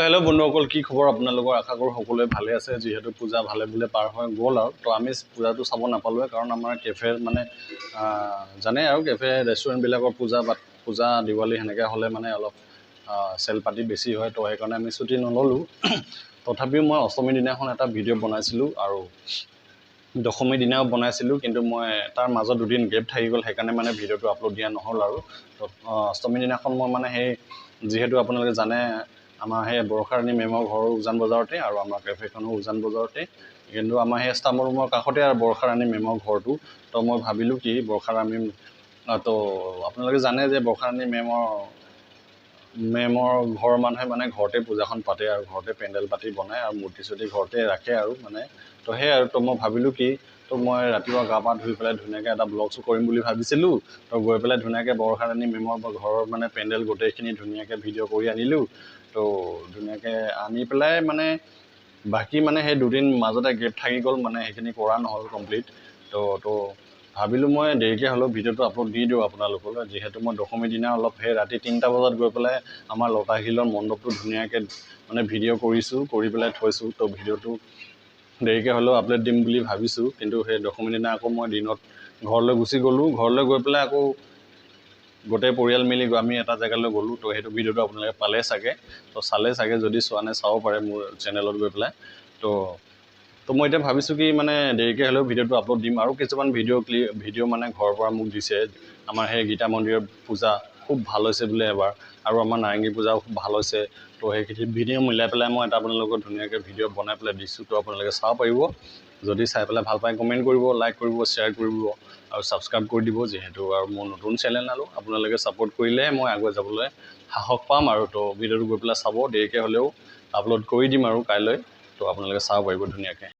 তো হেল্ল' বন্ধুসকল, কি খবৰ আপোনালোকৰ? আশা কৰোঁ সকলোৱে ভালে আছে। যিহেতু পূজা ভালে বোলে পাৰ হৈ গ'ল আৰু তো আমি পূজাটো চাব নাপালোৱে, কাৰণ আমাৰ কেফে মানে জানে আৰু কেফে ৰেষ্টুৰেণ্টবিলাকৰ পূজা দিৱালী সেনেকৈ হ'লে মানে অলপ চেল পাতি বেছি হয়, তো সেইকাৰণে আমি ছুটি নল'লোঁ। তথাপিও মই অষ্টমীৰ দিনাখন এটা ভিডিঅ' বনাইছিলোঁ আৰু দশমীৰ দিনাও বনাইছিলোঁ, কিন্তু মই তাৰ মাজত দুদিন গেপ থাকি গ'ল, সেইকাৰণে মানে ভিডিঅ'টো আপলোড দিয়া নহ'ল আৰু। তো অষ্টমীৰ দিনাখন মই মানে সেই যিহেতু আপোনালোকে জানে আমাৰ সেই বৰষাৰাণী মেমৰ ঘৰৰ উজান বজাৰতে আৰু আমাৰ কেফেখনো উজান বজাৰতে, কিন্তু আমাৰ সেই ষ্টাফ ৰুমৰ কাষতে আৰু বৰষাৰাণী মেমৰ ঘৰটো। তো মই ভাবিলোঁ কি বৰষাৰাণী তো আপোনালোকে জানে যে বৰষাৰাণী মেমৰ ঘৰৰ মানুহে মানে ঘৰতে পূজাখন পাতে আৰু ঘৰতে পেণ্ডেল পাতি বনায় আৰু মূৰ্তি চূৰ্তি ঘৰতে ৰাখে আৰু মানে। তো সেই আৰু তো মই ভাবিলোঁ কি তো মই ৰাতিপুৱা গা পা ধুই পেলাই ধুনীয়াকৈ এটা ব্লগ কৰিম বুলি ভাবিছিলোঁ। তো গৈ পেলাই ধুনীয়াকৈ বৰষাৰাণী মেমৰ ঘৰৰ মানে পেণ্ডেল গোটেইখিনি ধুনীয়াকৈ ভিডিঅ' কৰি আনিলোঁ। তো ধুনীয়াকৈ আনি পেলাই মানে বাকী মানে সেই দুদিন মাজতে গেপ থাকি গ'ল, মানে সেইখিনি কৰা নহ'ল কমপ্লিট। তো ভাবিলোঁ মই দেৰিকৈ হ'লেও ভিডিঅ'টো আপলোড দি দিওঁ আপোনালোকলৈ, যিহেতু মই দশমীৰ দিনা অলপ সেই ৰাতি 3টা বজাত গৈ পেলাই আমাৰ লতাশিলৰ মণ্ডপটো ধুনীয়াকৈ মানে ভিডিঅ' কৰিছোঁ, কৰি পেলাই থৈছোঁ। তো ভিডিঅ'টো দেৰিকৈ হ'লেও আপলোড দিম বুলি ভাবিছোঁ, কিন্তু সেই দশমীৰ দিনা আকৌ মই দিনত ঘৰলৈ গুচি গ'লোঁ। ঘৰলৈ গৈ পেলাই আকৌ গোটেই পৰিয়াল মিলি আমি এটা জেগালৈ গ'লোঁ। তো সেইটো ভিডিঅ'টো আপোনালোকে পালে চাগে, তো চালে চাগে, যদি চোৱা নাই চাব পাৰে মোৰ চেনেলত গৈ পেলাই। তো মই এতিয়া ভাবিছোঁ কি মানে দেৰিকৈ হ'লেও ভিডিঅ'টো আপলোড দিম। আৰু কিছুমান ভিডিঅ' মানে ঘৰৰ পৰা মোক দিছে, আমাৰ সেই গীতা মন্দিৰৰ পূজা খুব ভাল হৈছে বোলে এবাৰ, আৰু আমাৰ নাৰেংগী পূজাও খুব ভাল হৈছে। তো সেইখিনি ভিডিঅ' মিলাই পেলাই মই এটা আপোনালোকক ধুনীয়াকৈ ভিডিঅ' বনাই পেলাই দিছোঁ। তো আপোনালোকে চাব পাৰিব, যদি চাই পেলাই ভাল পায় কমেণ্ট কৰিব, লাইক কৰিব, শ্বেয়াৰ কৰিব আৰু ছাবস্ক্ৰাইব কৰি দিব, যিহেতু আৰু মোৰ নতুন চেনেল আৰু আপোনালোকে ছাপোৰ্ট কৰিলেহে মই আগুৱাই যাবলৈ সাহস পাম আৰু। তো ভিডিঅ'টো গৈ পেলাই চাব, দেৰিকৈ হ'লেও আপলোড কৰি দিম আৰু কাইলৈ। তো আপোনালোকে চাব পাৰিব ধুনীয়াকৈ।